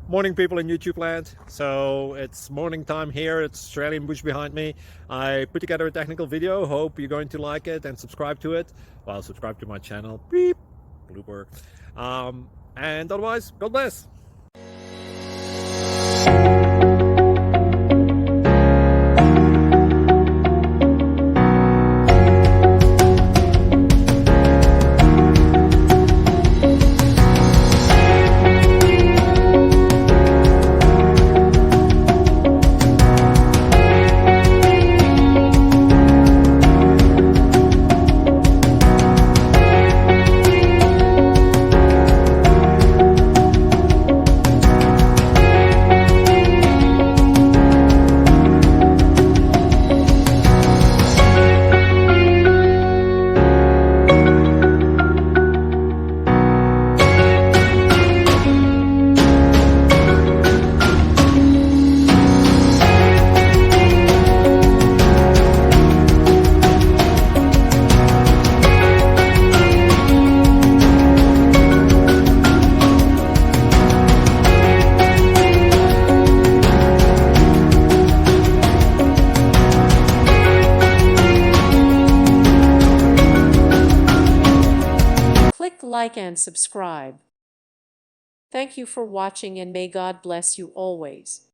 Morning, people in YouTube land. So it's morning time here. It's Australian bush behind me. I put together a technical video. Hope you're going to like it and subscribe to it. Well, subscribe to my channel. Beep. Blooper. And otherwise, God bless. Click like and subscribe. Thank you for watching and may God bless you always.